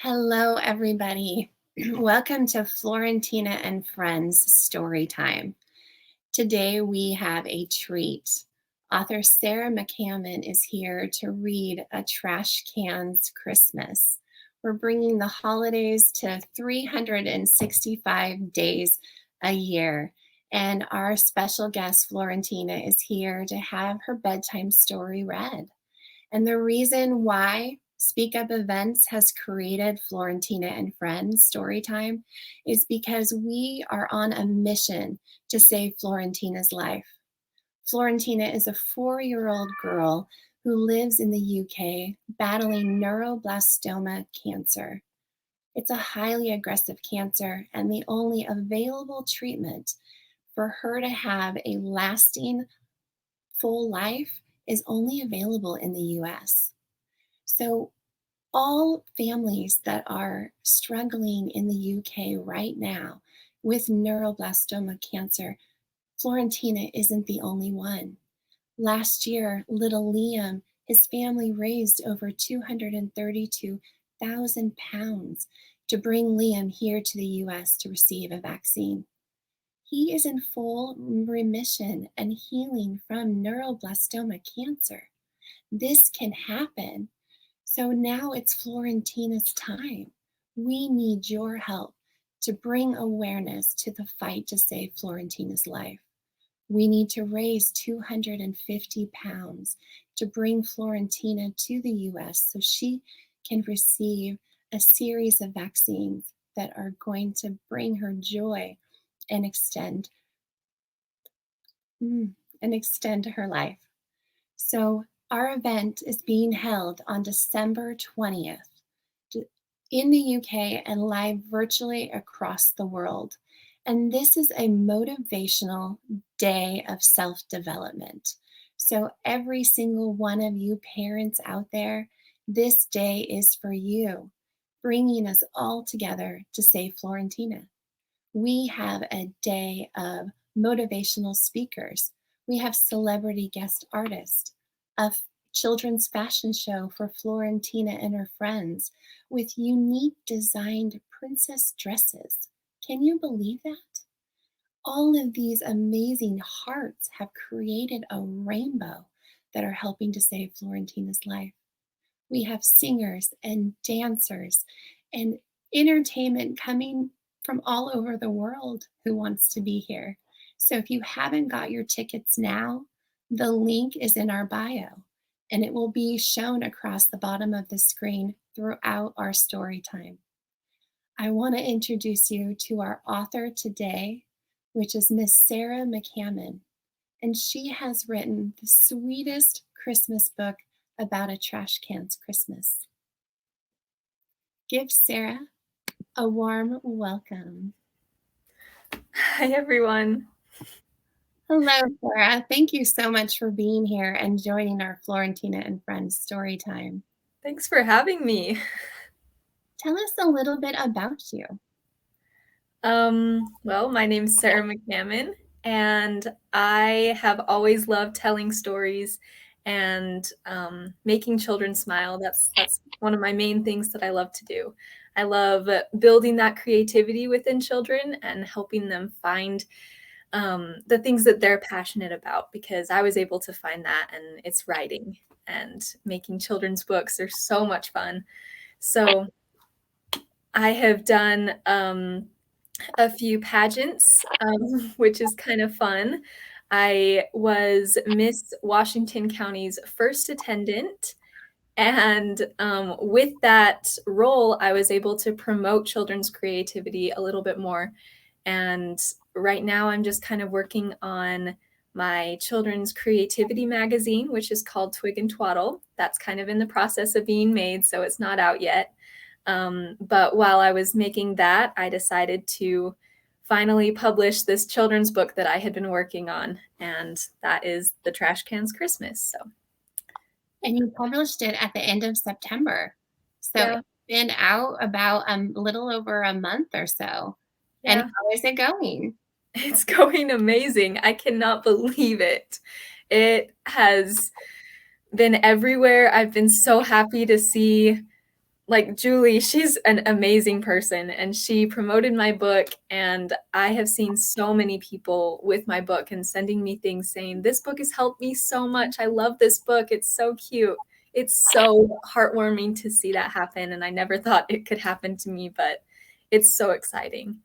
Hello, everybody. Welcome to Florentina and Friends Storytime. Today we have a treat. Author Sarah McCammon is here to read A Trash Can's Christmas. We're bringing the holidays to 365 days a year, and our special guest Florentina is here to have her bedtime story read. And the reason why SpeakUp Events has created Florentina and Friends Storytime is because we are on a mission to save Florentina's life. Florentina is a 4-year-old girl who lives in the UK battling neuroblastoma cancer. It's a highly aggressive cancer, and the only available treatment for her to have a lasting full life is only available in the US. So all families that are struggling in the UK right now with neuroblastoma cancer, Florentina isn't the only one. Last year, little Liam, his family raised over 232,000 pounds to bring Liam here to the US to receive a vaccine. He is in full remission and healing from neuroblastoma cancer. This can happen. So now it's Florentina's time. We need your help to bring awareness to the fight to save Florentina's life. We need to raise 250 pounds to bring Florentina to the US so she can receive a series of vaccines that are going to bring her joy and extend her life. So our event is being held on December 20th in the UK and live virtually across the world. And this is a motivational day of self-development. So every single one of you parents out there, this day is for you, bringing us all together to save Florentina. We have a day of motivational speakers. We have celebrity guest artists, a children's fashion show for Florentina and her friends with unique designed princess dresses. Can you believe that? All of these amazing hearts have created a rainbow that are helping to save Florentina's life. We have singers and dancers and entertainment coming from all over the world who wants to be here. So if you haven't got your tickets now, the link is in our bio, and it will be shown across the bottom of the screen throughout our story time. I want to introduce you to our author today, which is Miss Sarah McCammon, and she has written the sweetest Christmas book about a trash can's Christmas. Give Sarah a warm welcome. Hi, everyone. Hello, Sarah. Thank you so much for being here and joining our Florentina and Friends story time. Thanks for having me. Tell us a little bit about you. Well, my name's Sarah McCammon, and I have always loved telling stories and making children smile. That's one of my main things that I love to do. I love building that creativity within children and helping them find the things that they're passionate about, because I was able to find that, and it's writing and making children's books. They're so much fun. So I have done a few pageants, which is kind of fun. I was Miss Washington County's first attendant. And with that role, I was able to promote children's creativity a little bit more. And right now, I'm just kind of working on my children's creativity magazine, which is called Twig and Twaddle. That's kind of in the process of being made, so it's not out yet. But while I was making that, I decided to finally publish this children's book that I had been working on, and that is The Trash Can's Christmas. So. And you published it at the end of September. So yeah. It's been out about a little over a month or so. Yeah. And how is it going? It's going amazing. I cannot believe it. It has been everywhere. I've been so happy to see like Julie, she's an amazing person, and she promoted my book, and I have seen so many people with my book and sending me things saying, this book has helped me so much. I love this book. It's so cute. It's so heartwarming to see that happen, and I never thought it could happen to me, but it's so exciting.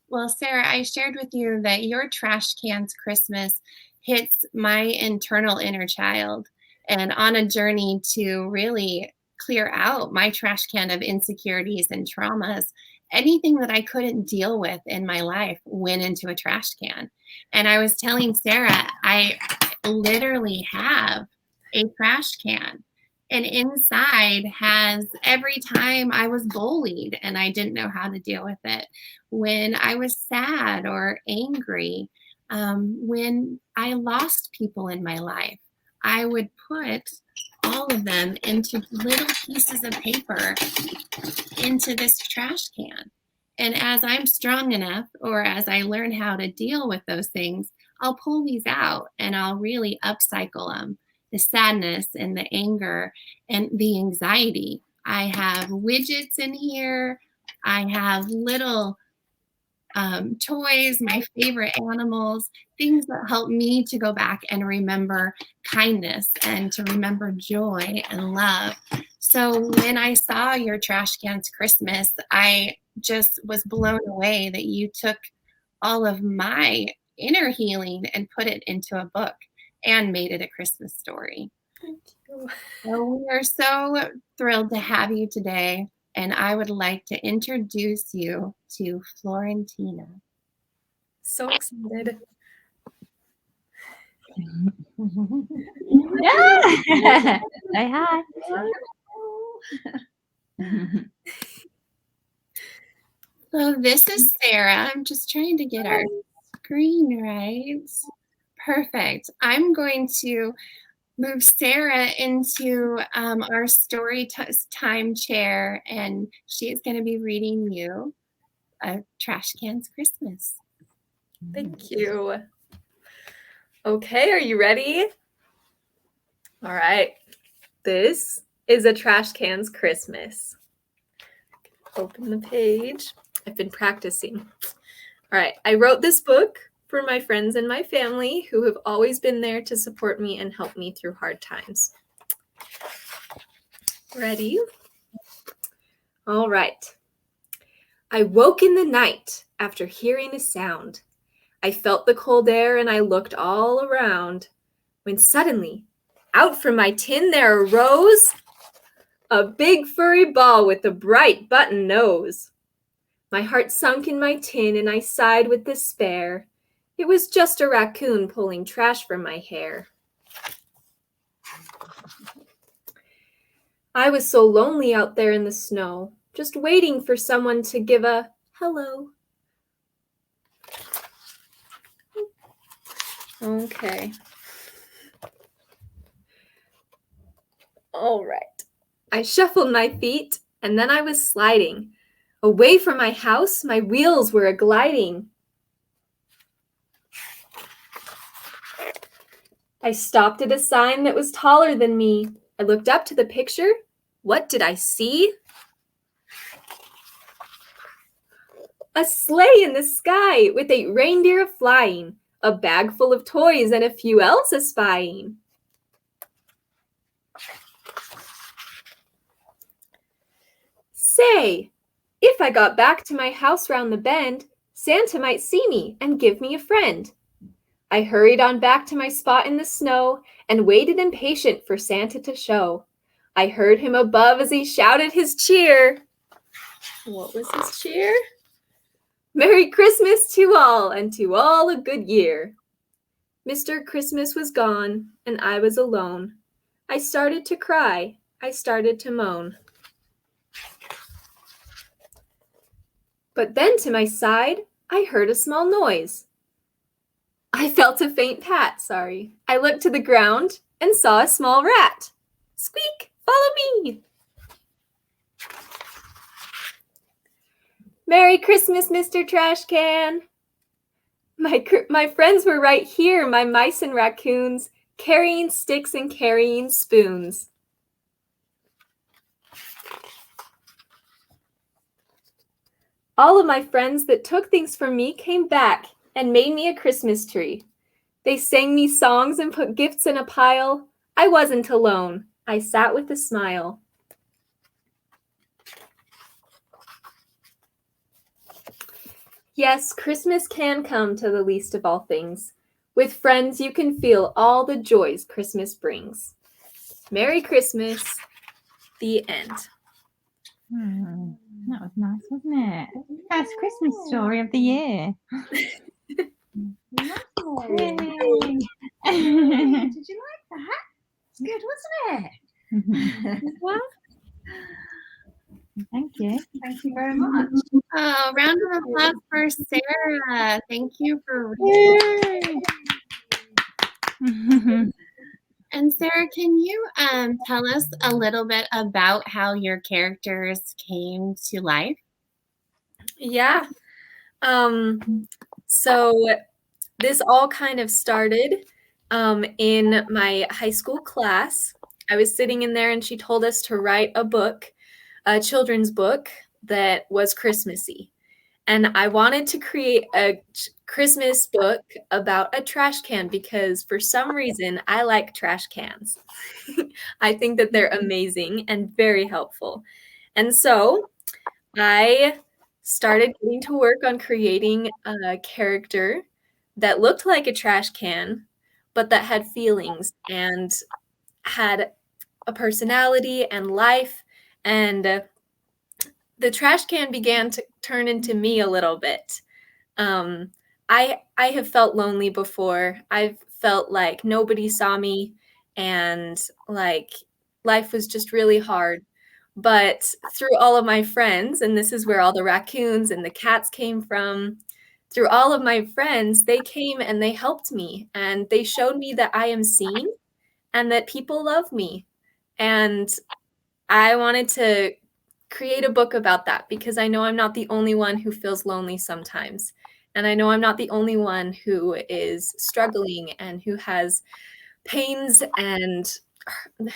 Well, Sarah, I shared with you that your trash cans Christmas hits my internal inner child, and on a journey to really clear out my trash can of insecurities and traumas. Anything that I couldn't deal with in my life went into a trash can. And I was telling Sarah, I literally have a trash can. And inside has every time I was bullied and I didn't know how to deal with it, when I was sad or angry, when I lost people in my life, I would put all of them into little pieces of paper into this trash can. And as I'm strong enough, or as I learn how to deal with those things, I'll pull these out and I'll really upcycle them. The sadness and the anger and the anxiety. I have widgets in here. I have little toys, my favorite animals, things that help me to go back and remember kindness and to remember joy and love. So when I saw your trash cans Christmas, I just was blown away that you took all of my inner healing and put it into a book and made it a Christmas story. Thank you. So we are so thrilled to have you today. And I would like to introduce you to Florentina. So excited. Yeah. Say hi. So this is Sarah. I'm just trying to get our screen right. Perfect. I'm going to move Sarah into our story time chair, and she is going to be reading you a Trash Cans Christmas. Thank you. Okay, are you ready? All right. This is a Trash Cans Christmas. Open the page. I've been practicing. All right. I wrote this book for my friends and my family who have always been there to support me and help me through hard times. Ready? All right. I woke in the night after hearing a sound. I felt the cold air and I looked all around when suddenly, out from my tin there arose a big furry ball with a bright button nose. My heart sunk in my tin and I sighed with despair. It was just a raccoon pulling trash from my hair. I was so lonely out there in the snow, just waiting for someone to give a hello. Okay. All right. I shuffled my feet and then I was sliding. Away from my house, my wheels were a-gliding. I stopped at a sign that was taller than me. I looked up to the picture. What did I see? A sleigh in the sky with 8 reindeer a-flying, a bag full of toys and a few elves a-spying. Say, if I got back to my house round the bend, Santa might see me and give me a friend. I hurried on back to my spot in the snow and waited impatient for Santa to show. I heard him above as he shouted his cheer. What was his cheer? Merry Christmas to all, and to all a good year. Mr. Christmas was gone, and I was alone. I started to cry. I started to moan. But then to my side, I heard a small noise. I felt a faint pat, sorry. I looked to the ground and saw a small rat. Squeak, follow me. Merry Christmas, Mr. Trash Can. My friends were right here, my mice and raccoons, carrying sticks and carrying spoons. All of my friends that took things from me came back and made me a Christmas tree. They sang me songs and put gifts in a pile. I wasn't alone. I sat with a smile. Yes, Christmas can come to the least of all things. With friends, you can feel all the joys Christmas brings. Merry Christmas. The end. That was nice, wasn't it? First Christmas story of the year. Lovely. Yay. Did you like that? It's good, wasn't it? Well, Thank you. Thank you very much. oh, round of applause for Sarah. Thank you for reading. And Sarah, can you tell us a little bit about how your characters came to life? Yeah. So this all kind of started in my high school class. I was sitting in there and she told us to write a book, a children's book that was Christmassy. And I wanted to create a Christmas book about a trash can because for some reason I like trash cans. I think that they're amazing and very helpful. And so I started getting to work on creating a character that looked like a trash can, but that had feelings and had a personality and life. And the trash can began to turn into me a little bit. I have felt lonely before. I've felt like nobody saw me and like life was just really hard. But through all of my friends, and this is where all the raccoons and the cats came from, through all of my friends, they came and they helped me and they showed me that I am seen and that people love me. And I wanted to create a book about that because I know I'm not the only one who feels lonely sometimes. And I know I'm not the only one who is struggling and who has pains and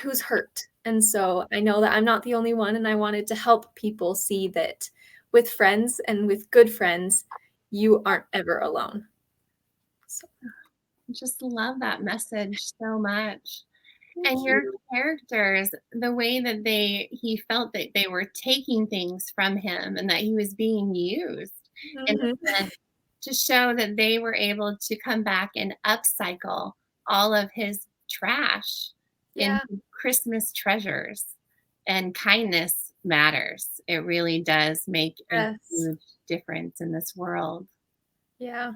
who's hurt. And so I know that I'm not the only one, and I wanted to help people see that with friends and with good friends, you aren't ever alone. So. I just love that message so much. And your characters, the way that he felt that they were taking things from him and that he was being used and to show that they were able to come back and upcycle all of his trash into Christmas treasures. And kindness matters. It really does make a huge difference in this world. Yeah.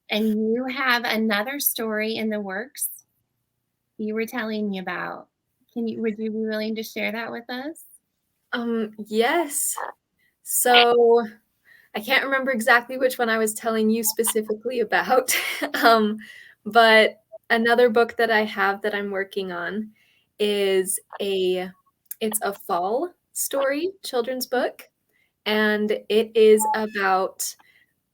And you have another story in the works you were telling me about. Would you be willing to share that with us? Yes. So I can't remember exactly which one I was telling you specifically about. But another book that I have that I'm working on is it's a fall story, children's book. And it is about,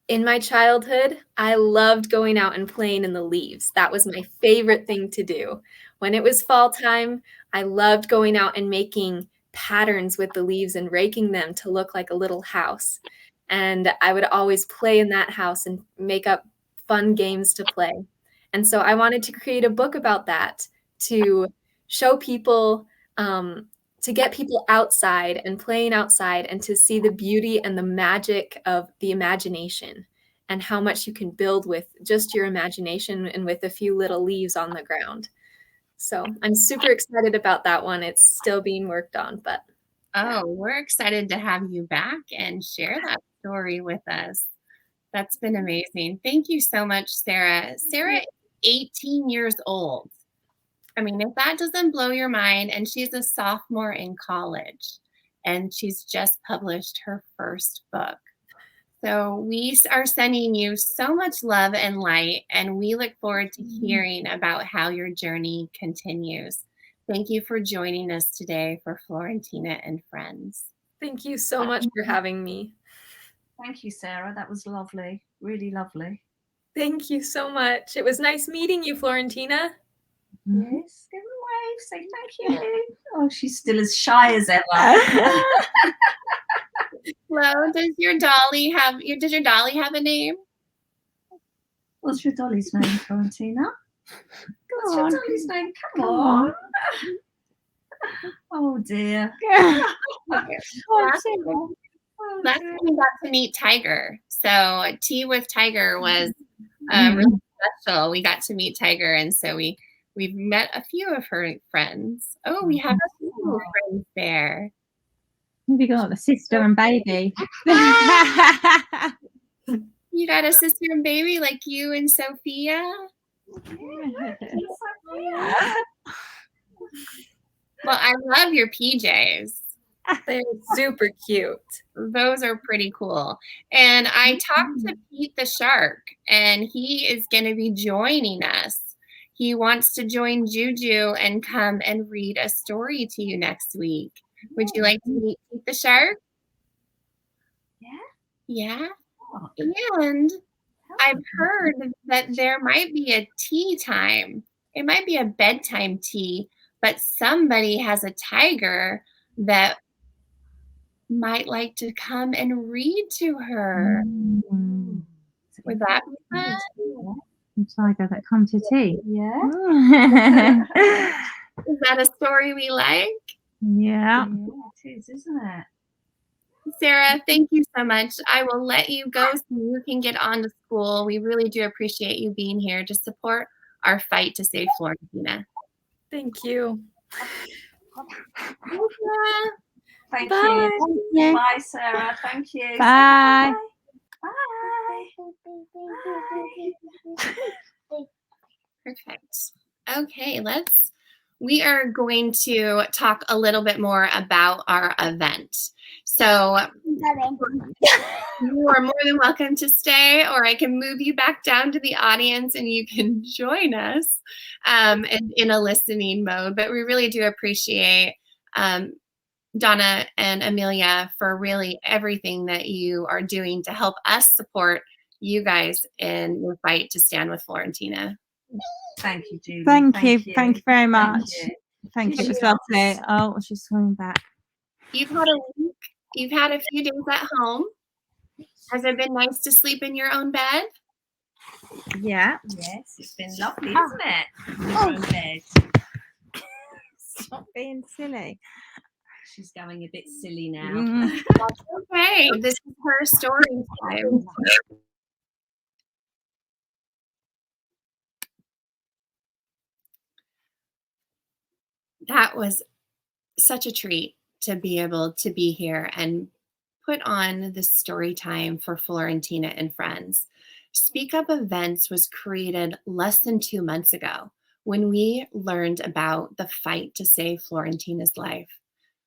in my childhood, I loved going out and playing in the leaves. That was my favorite thing to do. When it was fall time, I loved going out and making patterns with the leaves and raking them to look like a little house. And I would always play in that house and make up fun games to play. And so I wanted to create a book about that to show people, to get people outside and playing outside and to see the beauty and the magic of the imagination and how much you can build with just your imagination and with a few little leaves on the ground. So I'm super excited about that one. It's still being worked on, but. Oh, we're excited to have you back and share that story with us. That's been amazing. Thank you so much, Sarah. Sarah is 18 years old. I mean, if that doesn't blow your mind, and she's a sophomore in college, and she's just published her first book. So we are sending you so much love and light, and we look forward to hearing about how your journey continues. Thank you for joining us today for Florentina and Friends. Thank you so much for having me. Thank you, Sarah. That was lovely. Really lovely. Thank you so much. It was nice meeting you, Florentina. Yes, give her a wave. Say thank you. Oh, she's still as shy as ever. Flo, does your dolly have a name? What's your dolly's name, Florentina? What's your on. dolly's name? Come Come on. Oh dear. Last Oh, last dear. time we got to meet Tiger. So Tea with Tiger was Mm. really special. We got to meet Tiger, and so we've met a few of her friends. Oh, we have a few friends there. We got the sister and baby. You got a sister and baby like you and Sophia? Well, I love your PJs. They're super cute. Those are pretty cool. And I talked to Pete the shark, and he is going to be joining us. He wants to join Juju and come and read a story to you next week. Would you like to meet Pete the shark? Yeah? And I've heard that there might be a tea time. It might be a bedtime tea, but somebody has a tiger that might like to come and read to her. Mm. Would that be fun? Tiger that come to tea. Yeah. Is that a story we like? Yeah. It is, isn't it? Sarah, thank you so much. I will let you go so you can get on to school. We really do appreciate you being here to support our fight to save Florentina. Thank you. Thank Bye. you. Bye, Sarah. Thank you. Bye. Bye. Perfect. Okay, we are going to talk a little bit more about our event. So you are more than welcome to stay, or I can move you back down to the audience and you can join us in a listening mode. But we really do appreciate Donna and Amelia for really everything that you are doing to help us support you guys in your fight to stand with Florentina. Thank you, Julie. Thank you very much. Thank Thank you. It was lovely. Oh, she's coming back. You've had a week. You've had a few days at home. Has it been nice to sleep in your own bed? Yeah. Yes, it's been lovely, isn't it? Your own bed. Stop being silly. She's going a bit silly now. Okay, this is her story time. That was such a treat to be able to be here and put on this story time for Florentina and Friends. SpeakUp Events was created less than 2 months ago when we learned about the fight to save Florentina's life.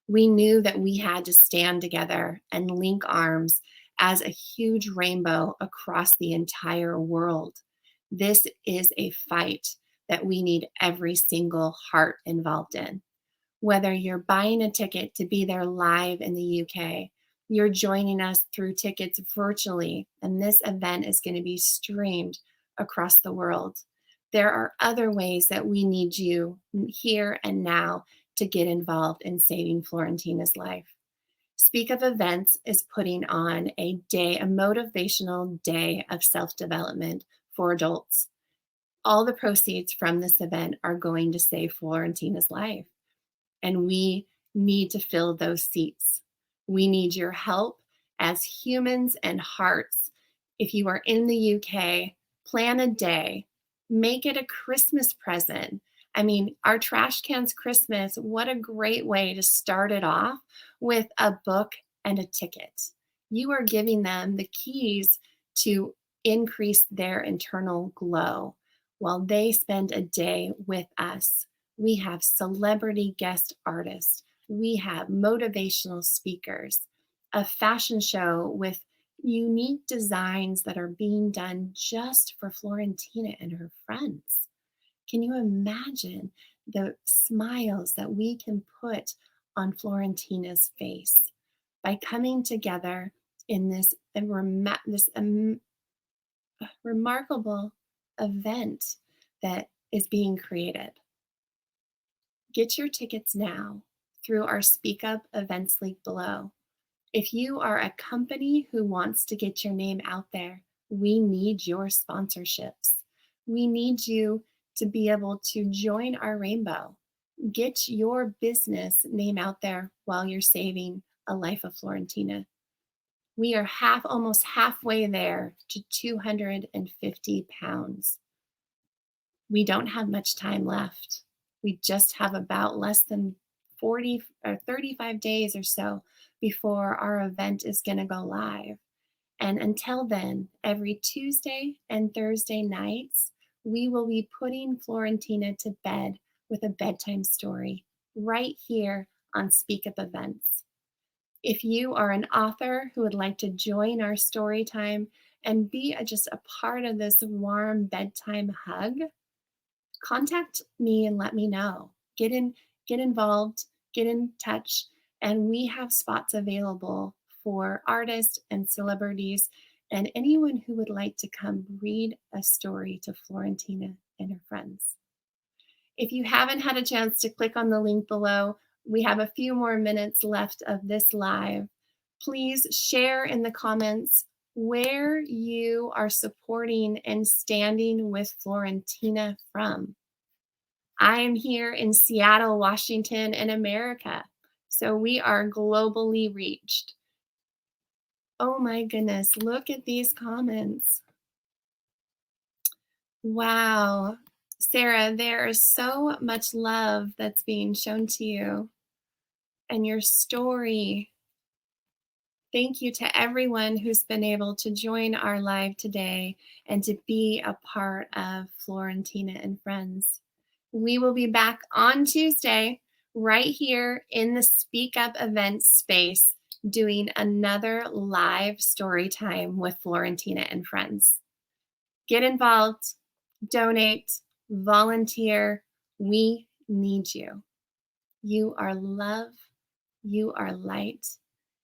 We knew that we had to stand together and link arms as a huge rainbow across the entire world. This is a fight that we need every single heart involved in. Whether you're buying a ticket to be there live in the UK, you're joining us through tickets virtually, and this event is going to be streamed across the world. There are other ways that we need you here and now to get involved in saving Florentina's life. SpeakUp Events is putting on a motivational day of self-development for adults. All the proceeds from this event are going to save Florentina's life. And we need to fill those seats. We need your help as humans and hearts. If you are in the UK, plan a day, make it a Christmas present. I mean, our Trash Cans Christmas, what a great way to start it off with a book and a ticket. You are giving them the keys to increase their internal glow while they spend a day with us. We have celebrity guest artists. We have motivational speakers, a fashion show with unique designs that are being done just for Florentina and her friends. Can you imagine the smiles that we can put on Florentina's face by coming together in this remarkable event that is being created? Get your tickets now through our SpeakUp events link below. If you are a company who wants to get your name out there, we need your sponsorships. We need you to be able to join our rainbow. Get your business name out there while you're saving a life of Florentina. We are almost halfway there to 250 pounds. We don't have much time left. We just have about less than 40 or 35 days or so before our event is going to go live. And until then, every Tuesday and Thursday nights, we will be putting Florentina to bed with a bedtime story right here on SPEAKUp events. If you are an author who would like to join our story time and be just a part of this warm bedtime hug, contact me and let me know. Get involved, get in touch, and we have spots available for artists and celebrities and anyone who would like to come read a story to Florentina and her friends. If you haven't had a chance to click on the link below, we have a few more minutes left of this live. Please share in the comments where you are supporting and standing with Florentina from. I am here in Seattle, Washington, in America, so we are globally reached. Oh my goodness, look at these comments. Wow. Sarah, there is so much love that's being shown to you and your story. Thank you to everyone who's been able to join our live today and to be a part of Florentina and Friends. We will be back on Tuesday right here in the SPEAKUp event space doing another live story time with Florentina and Friends. Get involved, donate, volunteer. We need you. You are love, you are light,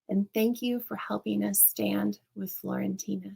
and thank you for helping us stand with Florentina.